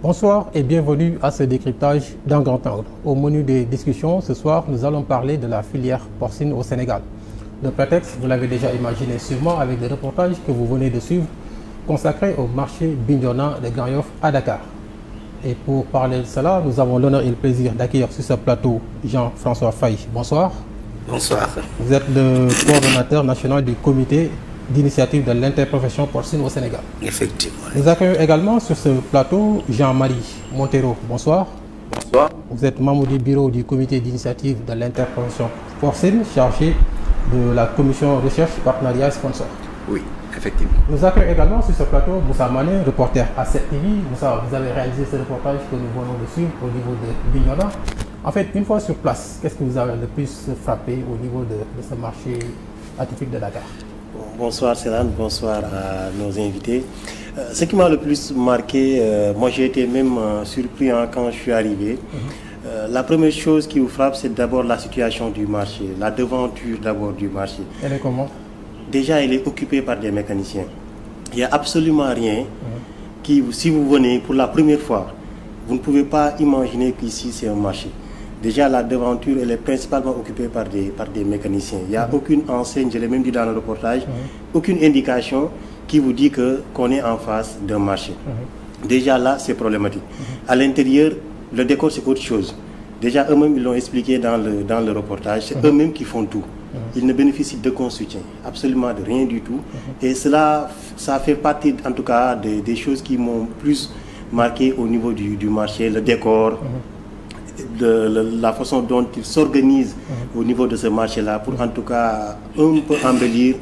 Bonsoir et bienvenue à ce décryptage d'un grand angle. Au menu des discussions, ce soir, nous allons parler de la filière porcine au Sénégal. Le prétexte, vous l'avez déjà imaginé sûrement avec le reportage que vous venez de suivre, consacré au marché Bignona de Grand Yoff à Dakar. Et pour parler de cela, nous avons l'honneur et le plaisir d'accueillir sur ce plateau Jean-François Faye. Bonsoir. Bonsoir. Vous êtes le coordonnateur national du comité d'initiative de l'interprofession porcine au Sénégal. Effectivement. Nous accueillons également sur ce plateau Jean-Marie Montero. Bonsoir. Bonsoir. Vous êtes membre du bureau du comité d'initiative de l'interprofession porcine, chargé de la commission recherche, partenariat et sponsor. Oui, effectivement. Nous accueillons également sur ce plateau Moussa Mané, reporter à 7TV. Moussa, vous avez réalisé ce reportage que nous venons de suivre au niveau de Bignona. En fait, une fois sur place, qu'est-ce que vous avez le plus frappé au niveau de ce marché atypique de Dakar? Bonsoir Céline, bonsoir à nos invités. Ce qui m'a le plus marqué, moi j'ai été même surpris quand je suis arrivé. La première chose qui vous frappe, c'est d'abord la situation du marché, la devanture d'abord du marché. Elle est comment? Déjà, elle est occupée par des mécaniciens. Il n'y a absolument rien qui, si vous venez pour la première fois, vous ne pouvez pas imaginer qu'ici c'est un marché. Déjà, la devanture, elle est principalement occupée par des mécaniciens. Il n'y a aucune enseigne, je l'ai même dit dans le reportage, aucune indication qui vous dit qu'on est en face d'un marché. Déjà là, c'est problématique. À l'intérieur, le décor, c'est autre chose. Déjà, eux-mêmes, ils l'ont expliqué dans le reportage, c'est eux-mêmes qui font tout. Ils ne bénéficient d'aucun soutien, absolument de rien du tout. Et cela, ça fait partie, en tout cas, des choses qui m'ont plus marqué au niveau du marché, le décor, la façon dont ils s'organisent au niveau de ce marché-là pour en tout cas un peu embellir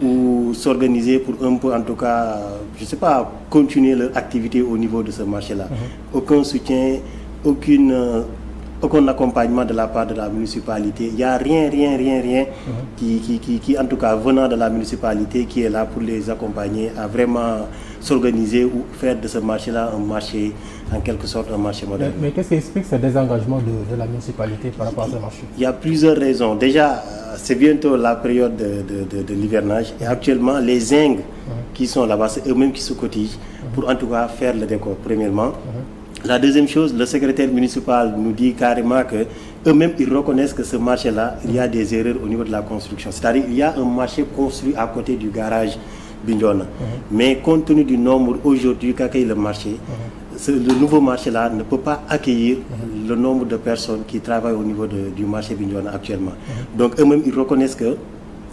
ou s'organiser pour un peu en tout cas, je ne sais pas, continuer leur activité au niveau de ce marché-là. Aucun soutien, aucun accompagnement de la part de la municipalité. Il n'y a rien qui en tout cas venant de la municipalité qui est là pour les accompagner à vraiment s'organiser ou faire de ce marché-là un marché, en quelque sorte un marché moderne. Mais qu'est-ce qui explique ce désengagement de la municipalité par rapport à ce marché? Il y a plusieurs raisons. Déjà, c'est bientôt la période de l'hivernage et actuellement les zingues qui sont là-bas, c'est eux-mêmes qui se cotisent pour en tout cas faire le décor, premièrement. La deuxième chose, le secrétaire municipal nous dit carrément que eux-mêmes ils reconnaissent que ce marché-là, il y a des erreurs au niveau de la construction. C'est-à-dire qu'il y a un marché construit à côté du garage Bignona. Mais compte tenu du nombre aujourd'hui qu'accueille le marché, le nouveau marché-là ne peut pas accueillir le nombre de personnes qui travaillent au niveau du marché Bignona actuellement. Donc eux-mêmes ils reconnaissent que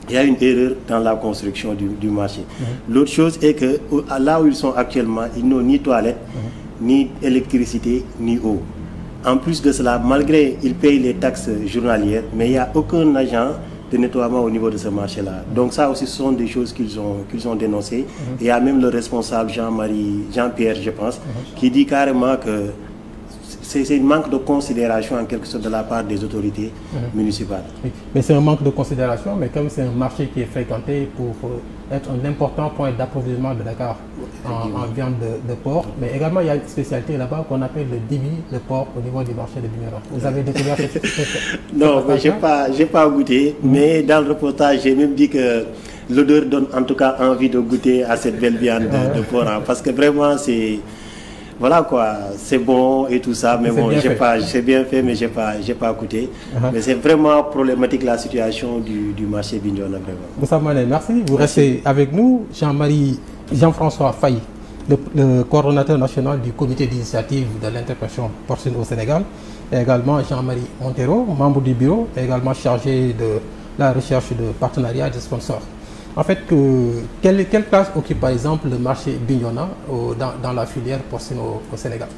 il y a une erreur dans la construction du marché. L'autre chose est que là où ils sont actuellement, ils n'ont ni toilettes, ni électricité, ni eau. En plus de cela, malgré qu'ils payent les taxes journalières, mais il n'y a aucun agent de nettoiement au niveau de ce marché-là. Donc ça aussi, ce sont des choses qu'ils ont dénoncées. Et il y a même le responsable Jean-Pierre, je pense, qui dit carrément que c'est un manque de considération en quelque sorte de la part des autorités municipales. Oui. Mais c'est un manque de considération, mais comme c'est un marché qui est fréquenté pour être un important point d'approvisionnement de Dakar en viande de porc, mais également il y a une spécialité là-bas qu'on appelle le dibi de porc au niveau du marché de Bignona. Vous avez découvert cette Non, mais j'ai pas goûté, mais dans le reportage, j'ai même dit que l'odeur donne en tout cas envie de goûter à cette belle viande de porc, parce que vraiment c'est... Voilà quoi, c'est bon et tout ça, mais bon, j'ai bien fait, mais j'ai pas goûté. Mais c'est vraiment problématique la situation du marché Bignona, vraiment. Moussa Mané, merci. Vous restez avec nous. Jean-François Faye, le coordonnateur national du comité d'initiative de l'interprofession porcine au Sénégal, et également Jean-Marie Montero, membre du bureau, et également chargé de la recherche de partenariat et de sponsors. En fait, quelle place occupe par exemple le marché Bignona dans la filière porcine au Sénégal?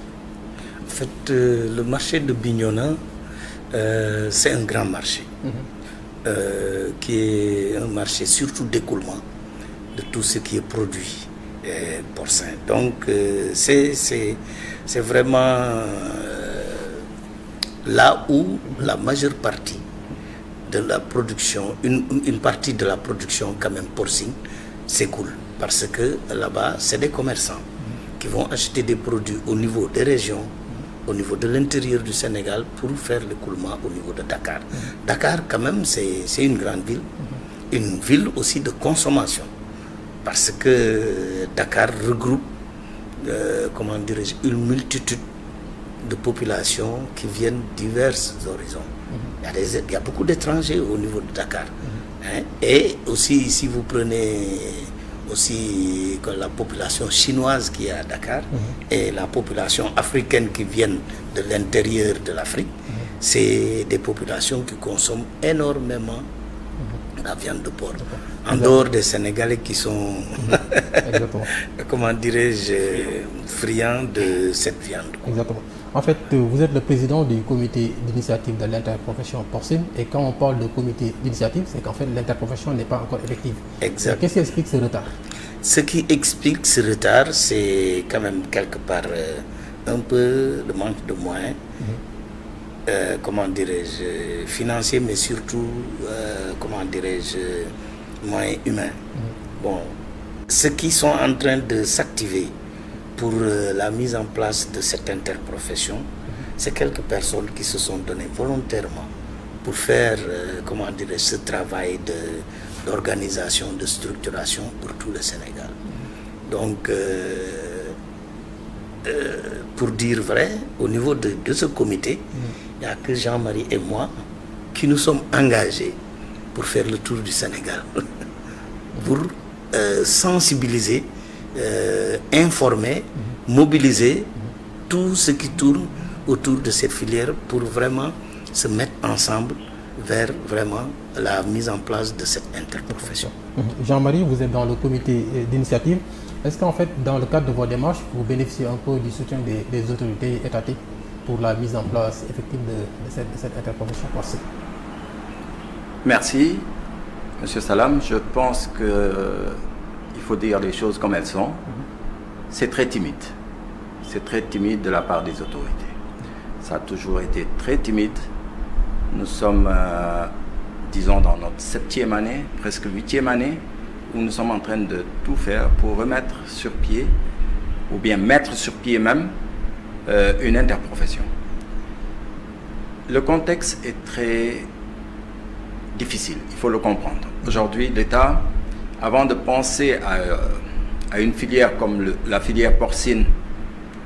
En fait, le marché de Bignona, c'est un grand marché, qui est un marché surtout d'écoulement de tout ce qui est produit porcin. Donc, c'est vraiment là où la majeure partie de la production, une partie de la production quand même porcine s'écoule, parce que là-bas c'est des commerçants qui vont acheter des produits au niveau des régions, au niveau de l'intérieur du Sénégal pour faire l'écoulement au niveau de Dakar. Dakar quand même c'est une grande une ville aussi de consommation, parce que Dakar regroupe comment dirais-je, une multitude de populations qui viennent divers horizons. Il y a beaucoup d'étrangers au niveau de Dakar. Hein? Et aussi, si vous prenez aussi la population chinoise qui est à Dakar et la population africaine qui vient de l'intérieur de l'Afrique, c'est des populations qui consomment énormément la viande de porc. En dehors des Sénégalais qui sont, comment dirais-je, friands de cette viande. Exactement. En fait, vous êtes le président du comité d'initiative de l'interprofession porcine, et quand on parle de comité d'initiative, c'est qu'en fait l'interprofession n'est pas encore effective. Exact. Qu'est-ce qui explique ce retard? Ce qui explique ce retard, c'est quand même quelque part un peu le manque de moyens, comment dirais-je, financiers, mais surtout, comment dirais-je, moyens humains. Bon, ceux qui sont en train de s'activer pour la mise en place de cette interprofession, c'est quelques personnes qui se sont données volontairement pour faire, comment dirais-je, ce travail d'organisation, de structuration pour tout le Sénégal. Donc, pour dire vrai, au niveau de ce comité, il n'y a que Jean-Marie et moi qui nous sommes engagés pour faire le tour du Sénégal, pour sensibiliser, informer, mobiliser tout ce qui tourne autour de cette filière pour vraiment se mettre ensemble vers vraiment la mise en place de cette interprofession. Jean-Marie, vous êtes dans le comité d'initiative. Est-ce qu'en fait, dans le cadre de vos démarches, vous bénéficiez un peu du soutien des autorités étatiques pour la mise en place effective de cette interprofession porcine? Merci, M. Salam. Je pense qu'il faut dire les choses comme elles sont. C'est très timide. C'est très timide de la part des autorités. Ça a toujours été très timide. Nous sommes, disons, dans notre 7e année, presque 8e année, où nous sommes en train de tout faire pour remettre sur pied, ou bien mettre sur pied même, une interprofession. Le contexte est très difficile, il faut le comprendre. Aujourd'hui, l'État, avant de penser à une filière comme la filière porcine,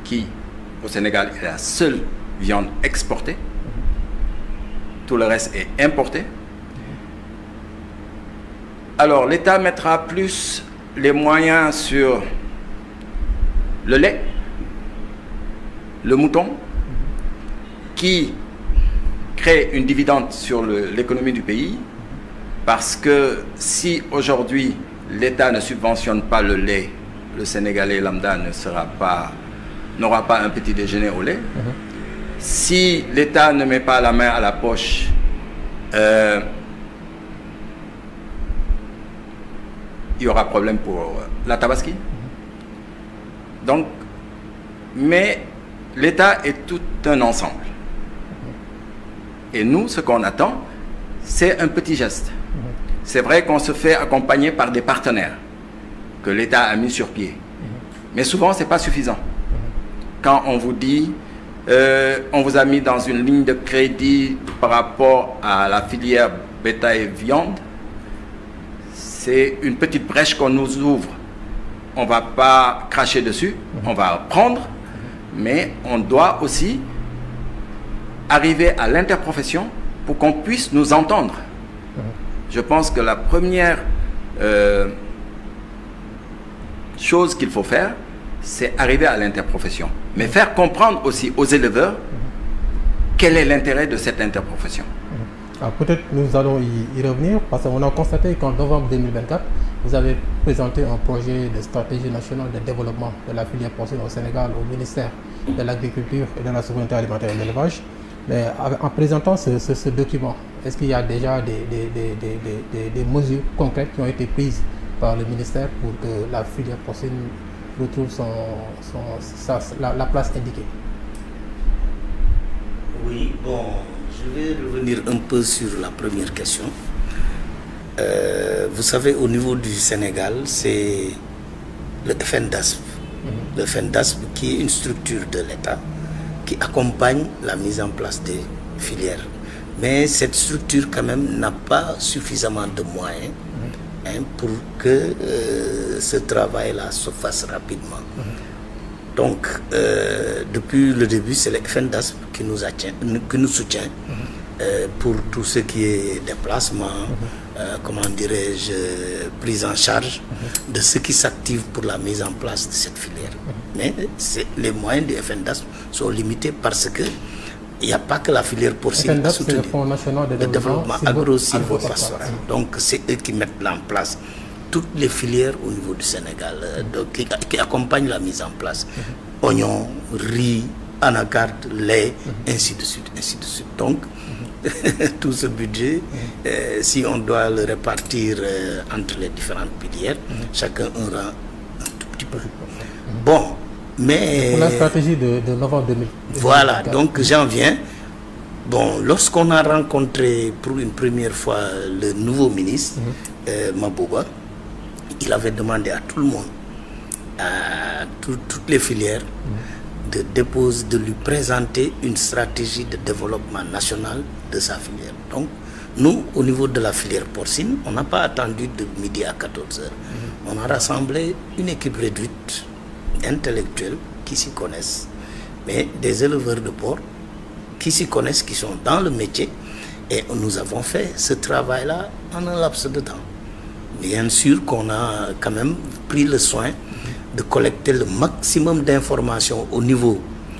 qui, au Sénégal, est la seule viande exportée, tout le reste est importé. Alors, l'État mettra plus les moyens sur le lait, le mouton, qui crée une dividende sur l'économie du pays, parce que si aujourd'hui l'État ne subventionne pas le lait, le Sénégalais lambda n'aura pas un petit déjeuner au lait. Si l'État ne met pas la main à la poche, il y aura problème pour la tabaski. Donc, mais l'État est tout un ensemble. Et nous, ce qu'on attend, c'est un petit geste. C'est vrai qu'on se fait accompagner par des partenaires que l'État a mis sur pied. Mais souvent, ce n'est pas suffisant. Quand on vous dit, on vous a mis dans une ligne de crédit par rapport à la filière bétail viande, c'est une petite brèche qu'on nous ouvre. On ne va pas cracher dessus, on va prendre, mais on doit aussi arriver à l'interprofession pour qu'on puisse nous entendre. Je pense que la première chose qu'il faut faire, c'est arriver à l'interprofession. Mais faire comprendre aussi aux éleveurs quel est l'intérêt de cette interprofession. Peut-être nous allons y revenir, parce qu'on a constaté qu'en novembre 2024, vous avez présenté un projet de stratégie nationale de développement de la filière porcine au Sénégal au ministère de l'Agriculture et de la Souveraineté alimentaire et de l'élevage. Mais en présentant ce document, est-ce qu'il y a déjà des mesures concrètes qui ont été prises par le ministère pour que la filière porcine retrouve la place indiquée? Oui, bon, je vais revenir un peu sur la première question. Vous savez, au niveau du Sénégal, c'est le FNDASP. Le FNDASP qui est une structure de l'État qui accompagne la mise en place des filières. Mais cette structure, quand même, n'a pas suffisamment de moyens pour que ce travail-là se fasse rapidement. Donc, depuis le début, c'est le FNDASP qui nous soutient pour tout ce qui est déplacement, comment dirais-je, prise en charge de ceux qui s'activent pour la mise en place de cette filière. Mais les moyens du FNDASP sont limités parce que il n'y a pas que la filière porcine c'est le Fonds national de développement agro-silvopastoral. Donc, c'est eux qui mettent en place toutes les filières au niveau du Sénégal, qui accompagnent la mise en place. Oignons, riz, anacarde, lait, ainsi de suite, ainsi de suite. Donc, tout ce budget, si on doit le répartir entre les différentes filières, chacun aura un tout petit peu. Bon, mais... Pour la stratégie de novembre 2000. Voilà, donc j'en viens. Bon, lorsqu'on a rencontré pour une première fois le nouveau ministre, Mabouba, il avait demandé à tout le monde, à toutes les filières, de lui présenter une stratégie de développement national de sa filière. Donc, nous, au niveau de la filière porcine, on n'a pas attendu de midi à 14h. On a rassemblé une équipe réduite d'intellectuels qui s'y connaissent, mais des éleveurs de porc qui s'y connaissent, qui sont dans le métier, et nous avons fait ce travail-là en un laps de temps. Bien sûr qu'on a quand même pris le soin de collecter le maximum d'informations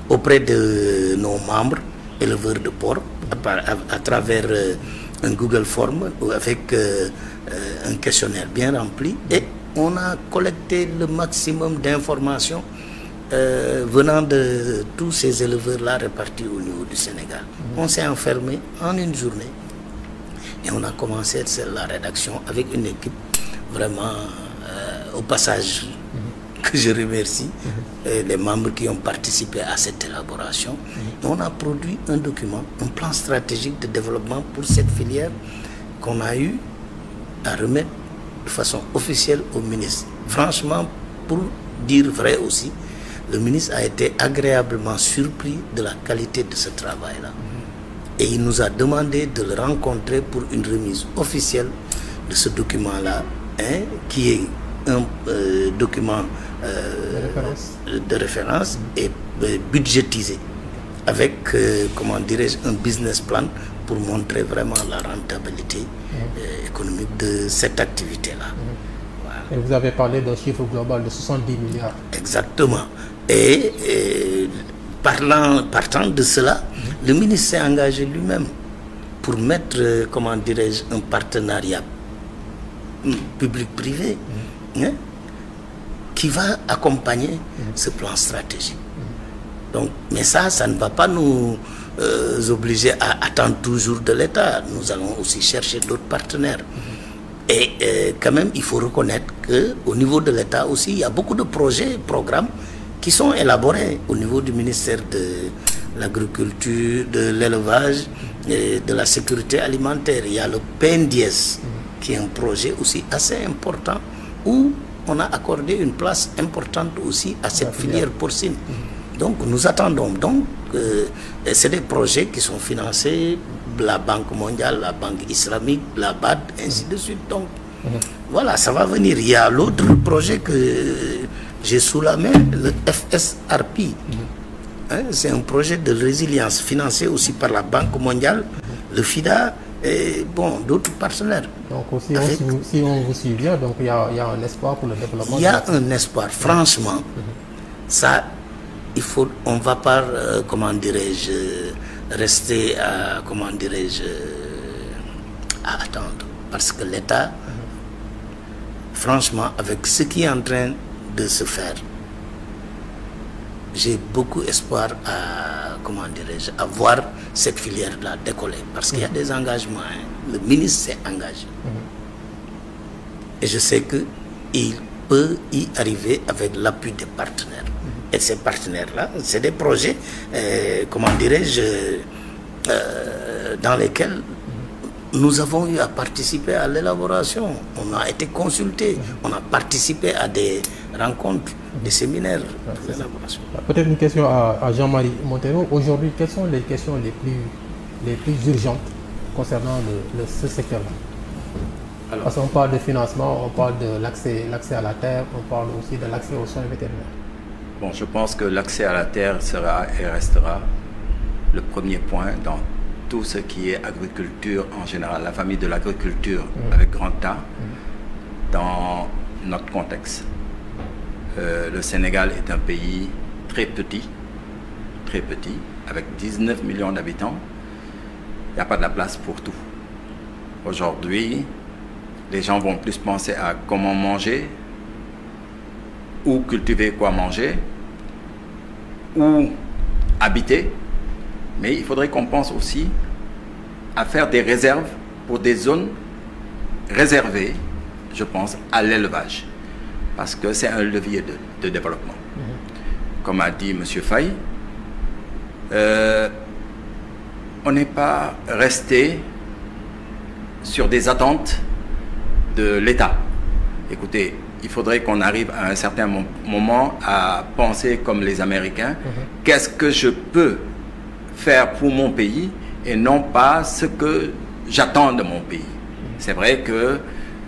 auprès de nos membres éleveurs de porc à travers un Google Form avec un questionnaire bien rempli, et on a collecté le maximum d'informations venant de tous ces éleveurs-là répartis au niveau du Sénégal. On s'est enfermé en une journée et on a commencé la rédaction avec une équipe vraiment au passage que je remercie les membres qui ont participé à cette élaboration. Et on a produit un document, un plan stratégique de développement pour cette filière qu'on a eu à remettre de façon officielle au ministre. Franchement, pour dire vrai aussi, le ministre a été agréablement surpris de la qualité de ce travail-là. Et il nous a demandé de le rencontrer pour une remise officielle de ce document-là, qui est un document de référence et budgétisé, avec, comment dirais-je, un business plan pour montrer vraiment la rentabilité économique de cette activité-là. Voilà. Et vous avez parlé d'un chiffre global de 70 milliards. Exactement. Et partant de cela, le ministre s'est engagé lui-même pour mettre, comment dirais-je, un partenariat public-privé qui va accompagner ce plan stratégique. Donc, mais ça ne va pas nous obliger à attendre toujours de l'État. Nous allons aussi chercher d'autres partenaires. Et quand même, il faut reconnaître qu'au niveau de l'État aussi, il y a beaucoup de projets, programmes qui sont élaborés au niveau du ministère de l'Agriculture, de l'Élevage et de la Sécurité Alimentaire. Il y a le PNDS, qui est un projet aussi assez important où on a accordé une place importante aussi à cette filière porcine. Donc nous attendons. Donc c'est des projets qui sont financés, la Banque mondiale, la Banque islamique, la BAD, ainsi de suite. Donc voilà, ça va venir. Il y a l'autre projet que j'ai sous la main, le FSRP. C'est un projet de résilience financé aussi par la Banque mondiale, le FIDA, et bon, d'autres partenaires. Donc aussi, si on vous suit bien, donc il y a un espoir pour le développement. Il y a un espoir, franchement. Ça, on ne va pas, comment dirais-je, rester à, comment dirais-je, à attendre. Parce que l'État, franchement, avec ce qui est en train de se faire, j'ai beaucoup espoir à, comment dirais-je, à voir cette filière-là décoller. Parce qu'il y a des engagements. Le ministre s'est engagé. Et je sais qu'il peut y arriver avec l'appui des partenaires. Et ces partenaires-là, c'est des projets, comment dirais-je, dans lesquels nous avons eu à participer à l'élaboration. On a été consultés, on a participé à des rencontres, des séminaires de l'élaboration. Peut-être une question à Jean-Marie Montero. Aujourd'hui, quelles sont les questions les plus urgentes concernant ce secteur-là? Parce qu'on parle de financement, on parle de l'accès à la terre, on parle aussi de l'accès aux soins vétérinaires. Bon, je pense que l'accès à la terre sera et restera le premier point dans tout ce qui est agriculture en général, la famille de l'agriculture avec grand A, dans notre contexte. Le Sénégal est un pays très petit, avec 19 millions d'habitants. Il n'y a pas de la place pour tout. Aujourd'hui, les gens vont plus penser à comment manger, ou cultiver quoi manger, ou habiter. Mais il faudrait qu'on pense aussi à faire des réserves pour des zones réservées, je pense, à l'élevage. Parce que c'est un levier de développement. Comme a dit M. Faye, on n'est pas resté sur des attentes de l'État. Écoutez, il faudrait qu'on arrive à un certain moment à penser comme les Américains. Qu'est-ce que je peux faire pour mon pays et non pas ce que j'attends de mon pays. C'est vrai que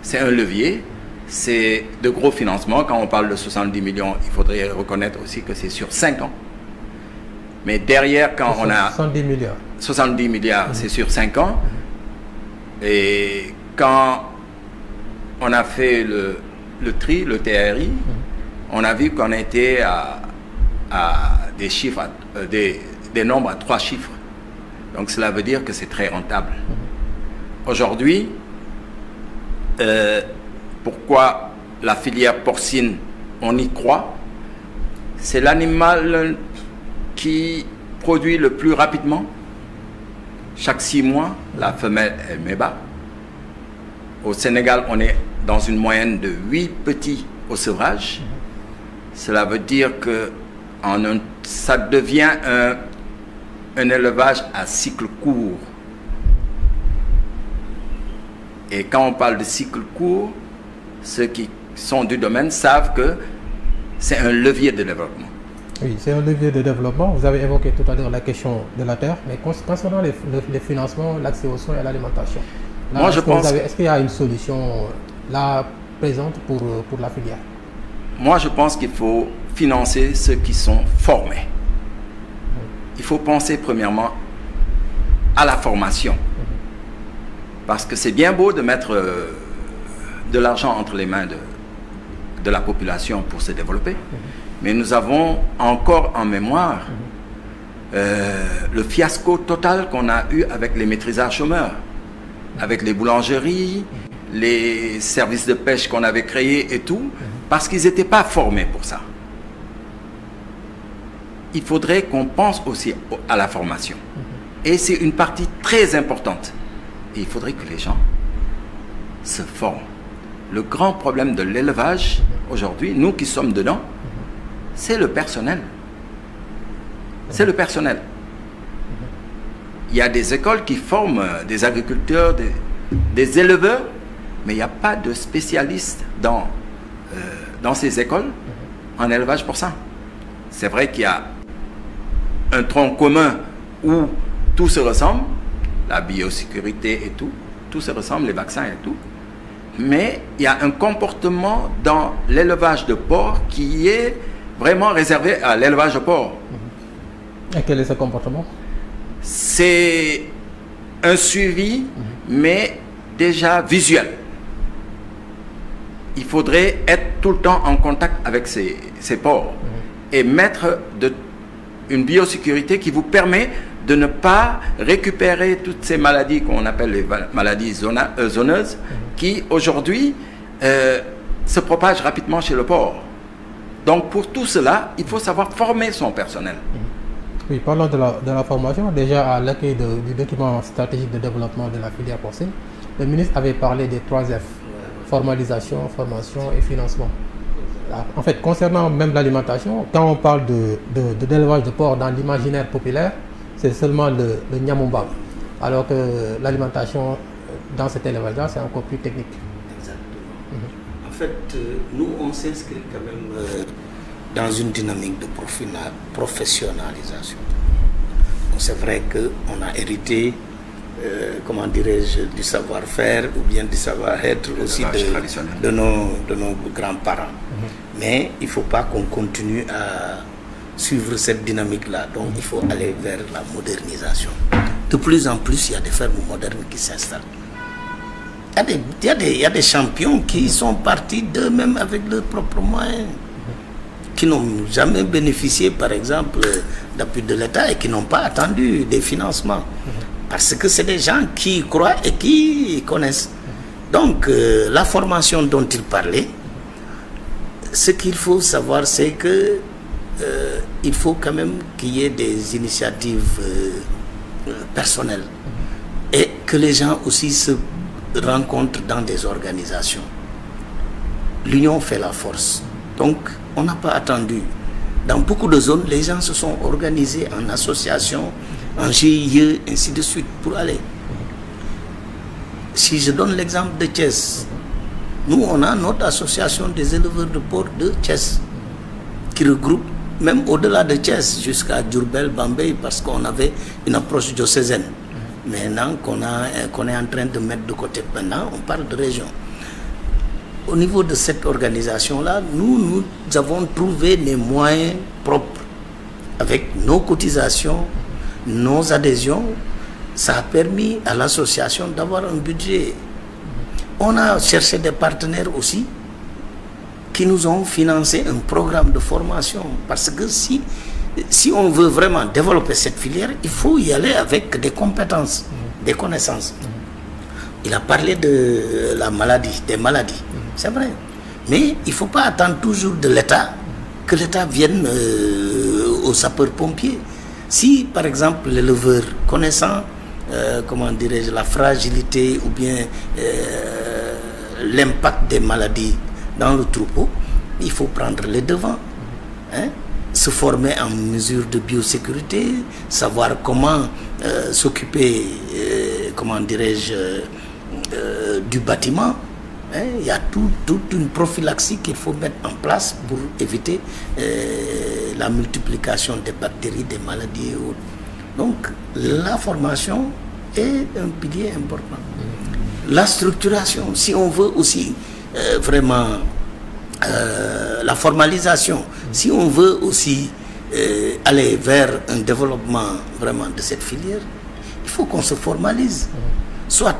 c'est un levier, c'est de gros financements. Quand on parle de 70 millions, il faudrait reconnaître aussi que c'est sur 5 ans. Mais derrière, quand on a 70 milliards, c'est sur 5 ans. Et quand on a fait le tri, le TRI, on a vu qu'on était à des chiffres, des nombres à 3 chiffres. Donc cela veut dire que c'est très rentable. Aujourd'hui, pourquoi la filière porcine, on y croit? C'est l'animal qui produit le plus rapidement. Chaque 6 mois, la femelle, elle met bas. Au Sénégal, on est dans une moyenne de 8 petits au sevrage. Cela veut dire que ça devient un élevage à cycle court. Et quand on parle de cycle court, ceux qui sont du domaine savent que c'est un levier de développement. Oui, c'est un levier de développement. Vous avez évoqué tout à l'heure la question de la terre, mais concernant les financements, l'accès aux soins et l'alimentation, moi je pense... Est-ce qu'il y a une solution là présente pour la filière? Moi je pense qu'il faut financer ceux qui sont formés. Il faut penser premièrement à la formation. Parce que c'est bien beau de mettre de l'argent entre les mains de la population pour se développer. Mais nous avons encore en mémoire le fiasco total qu'on a eu avec les maîtrisards chômeurs, avec les boulangeries, les services de pêche qu'on avait créés et tout, parce qu'ils n'étaient pas formés pour ça. Il faudrait qu'on pense aussi à la formation. Et c'est une partie très importante. Et il faudrait que les gens se forment. Le grand problème de l'élevage aujourd'hui, nous qui sommes dedans, c'est le personnel. C'est le personnel. Il y a des écoles qui forment des agriculteurs, des éleveurs, mais il n'y a pas de spécialistes dans ces écoles en élevage pour ça. C'est vrai qu'il y a un tronc commun où tout se ressemble, la biosécurité et tout se ressemble, les vaccins et tout. Mais il y a un comportement dans l'élevage de porc qui est vraiment réservé à l'élevage de porc. Et quel est ce comportement? C'est un suivi, mais déjà visuel. Il faudrait être tout le temps en contact avec ces porcs et mettre une biosécurité qui vous permet de ne pas récupérer toutes ces maladies qu'on appelle les maladies zoneuses qui aujourd'hui se propagent rapidement chez le porc. Donc pour tout cela, il faut savoir former son personnel. Oui, parlons de la formation. Déjà à l'accueil du document stratégique de développement de la filière porcine, le ministre avait parlé des 3 F, formalisation, formation et financement. En fait, concernant même l'alimentation, quand on parle d'élevage de porc dans l'imaginaire populaire, c'est seulement le Nyamumba. Alors que l'alimentation dans cet élevage-là, c'est encore plus technique. Exactement. En fait, nous, on s'inscrit quand même dans une dynamique de professionnalisation. C'est vrai qu'on a hérité, comment dirais-je, du savoir-faire ou bien du savoir-être aussi de nos grands-parents. Mais il ne faut pas qu'on continue à suivre cette dynamique-là. Donc il faut aller vers la modernisation. De plus en plus, il y a des fermes modernes qui s'installent. Il y a des champions qui sont partis d'eux-mêmes avec leurs propres moyens, qui n'ont jamais bénéficié, par exemple, d'appui de l'État et qui n'ont pas attendu des financements. Parce que c'est des gens qui croient et qui connaissent. Donc, la formation dont il parlait, ce qu'il faut savoir, c'est que il faut quand même qu'il y ait des initiatives personnelles et que les gens aussi se rencontrent dans des organisations. L'union fait la force. Donc, on n'a pas attendu. Dans beaucoup de zones, les gens se sont organisés en association, en GIE, ainsi de suite, pour aller. Si je donne l'exemple de Thiès, nous, on a notre association des éleveurs de porc de Thiès, qui regroupe même au-delà de Thiès, jusqu'à Diourbel, Bambey, parce qu'on avait une approche diocésaine. Maintenant qu'on est en train de mettre de côté, maintenant, on parle de région. Au niveau de cette organisation-là, nous avons trouvé les moyens propres. Avec nos cotisations, nos adhésions, ça a permis à l'association d'avoir un budget. On a cherché des partenaires aussi qui nous ont financé un programme de formation. Parce que si on veut vraiment développer cette filière, il faut y aller avec des compétences, des connaissances. Il a parlé de la maladie, des maladies. C'est vrai. Mais il ne faut pas attendre toujours de l'État, que l'État vienne aux sapeurs-pompiers. Si, par exemple, l'éleveur, connaissant, comment dirais-je, la fragilité ou bien l'impact des maladies dans le troupeau, il faut prendre les devants. Hein? Se former en mesure de biosécurité, savoir comment s'occuper, comment dirais-je, du bâtiment. Hein? Il y a toute une prophylaxie qu'il faut mettre en place pour éviter la multiplication des bactéries, des maladies et autres. Donc, la formation est un pilier important. La structuration, si on veut aussi vraiment la formalisation, si on veut aussi aller vers un développement vraiment de cette filière, il faut qu'on se formalise. Soit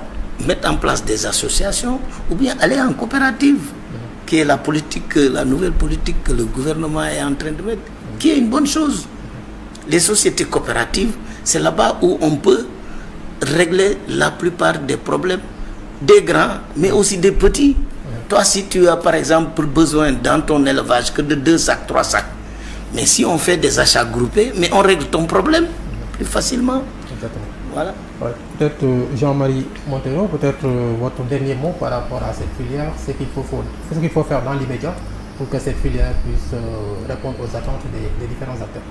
mettre en place des associations ou bien aller en coopérative, qui est la politique, la nouvelle politique que le gouvernement est en train de mettre, qui est une bonne chose. Les sociétés coopératives, c'est là-bas où on peut régler la plupart des problèmes, des grands, mais aussi des petits. Toi, si tu as par exemple besoin dans ton élevage que de 2 sacs, 3 sacs, mais si on fait des achats groupés, mais on règle ton problème plus facilement. Exactement. Voilà. Ouais. Peut-être Jean-Marie Montero, peut-être votre dernier mot par rapport à cette filière, ce qu'il faut faire dans l'immédiat pour que cette filière puisse répondre aux attentes des différents acteurs.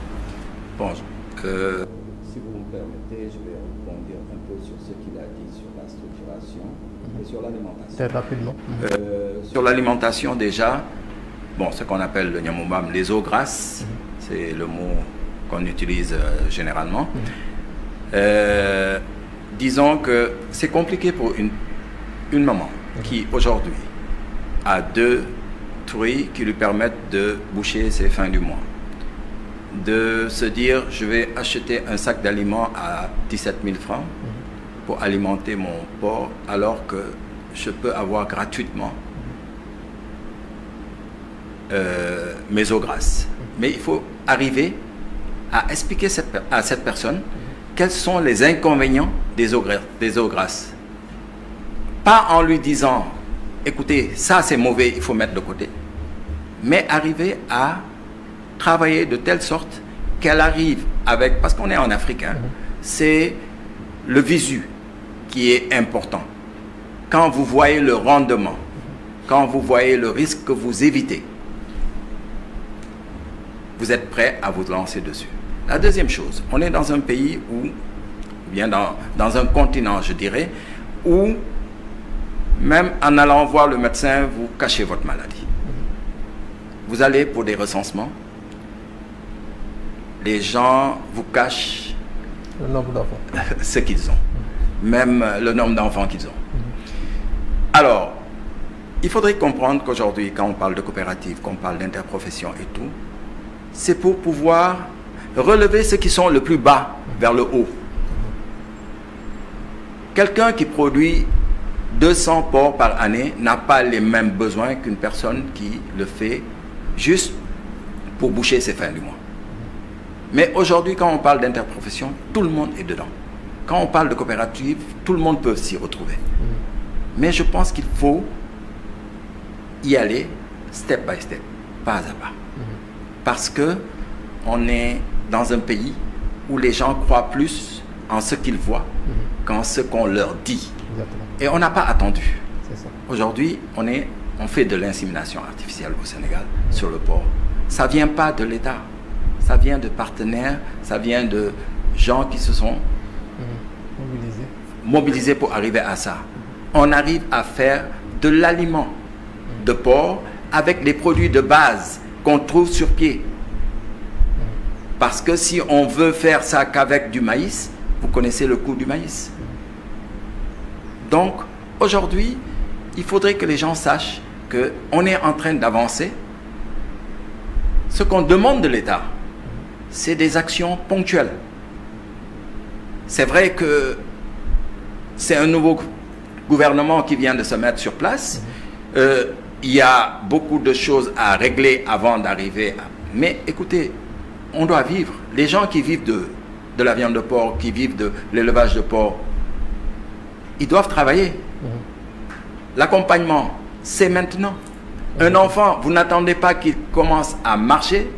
Bon, si vous me permettez, je vais rebondir un peu sur ce qu'il a dit sur la structuration et sur l'alimentation. Très rapidement. Sur l'alimentation déjà, bon, ce qu'on appelle le Nyamoumbam, les eaux grasses, c'est le mot qu'on utilise généralement. Disons que c'est compliqué pour une maman qui aujourd'hui a 2 truies qui lui permettent de boucher ses fins du mois, de se dire je vais acheter un sac d'aliments à 17 000 francs pour alimenter mon porc alors que je peux avoir gratuitement mes eaux grasses. Mais il faut arriver à expliquer à cette personne quels sont les inconvénients des eaux grasses. Pas en lui disant, écoutez, ça c'est mauvais, il faut mettre de côté. Mais arriver à travailler de telle sorte qu'elle arrive avec, parce qu'on est en Afrique, hein, c'est le visu qui est important. Quand vous voyez le rendement, quand vous voyez le risque que vous évitez, vous êtes prêt à vous lancer dessus. La deuxième chose, on est dans un pays où, bien dans un continent, je dirais, où même en allant voir le médecin, vous cachez votre maladie. Vous allez pour des recensements, les gens vous cachent le nombre d'enfants, ce qu'ils ont, même le nombre d'enfants qu'ils ont. Alors, il faudrait comprendre qu'aujourd'hui, quand on parle de coopérative, qu'on parle d'interprofession et tout, c'est pour pouvoir relever ceux qui sont le plus bas vers le haut. Quelqu'un qui produit 200 porcs par année n'a pas les mêmes besoins qu'une personne qui le fait juste pour boucher ses fins du mois. Mais aujourd'hui, quand on parle d'interprofession, tout le monde est dedans. Quand on parle de coopérative, tout le monde peut s'y retrouver. Mais je pense qu'il faut y aller step by step, pas à pas. Parce que on est dans un pays où les gens croient plus en ce qu'ils voient qu'en ce qu'on leur dit. Exactement. Et on n'a pas attendu. C'est ça. Aujourd'hui, on fait de l'insémination artificielle au Sénégal sur le porc. Ça ne vient pas de l'État. Ça vient de partenaires, ça vient de gens qui se sont mobilisés pour arriver à ça. On arrive à faire de l'aliment de porc avec les produits de base qu'on trouve sur pied. Parce que si on veut faire ça qu'avec du maïs, vous connaissez le coût du maïs. Donc, aujourd'hui, il faudrait que les gens sachent qu'on est en train d'avancer. Ce qu'on demande de l'État, c'est des actions ponctuelles. C'est vrai que c'est un nouveau gouvernement qui vient de se mettre sur place. Il y a beaucoup de choses à régler avant d'arriver à... Mais écoutez, on doit vivre. Les gens qui vivent de la viande de porc, qui vivent de l'élevage de porc, ils doivent travailler. L'accompagnement, c'est maintenant. Un enfant, vous n'attendez pas qu'il commence à marcher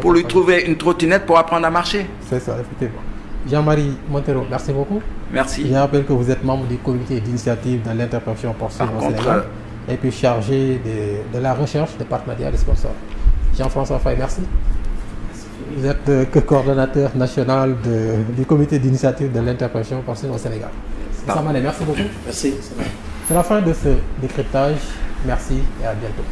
pour lui trouver une trottinette pour apprendre à marcher. C'est ça, effectivement. Jean-Marie Montero, merci beaucoup. Merci. Je rappelle que vous êtes membre du comité d'initiative dans l'interprofession porcine au Sénégal et puis chargé de la recherche des partenariats et des sponsors. Jean-François Faye, merci. Vous êtes coordonnateur national du comité d'initiative de l'interprofession porcine au Sénégal. Samane, merci beaucoup. Merci. C'est la fin de ce décryptage. Merci et à bientôt.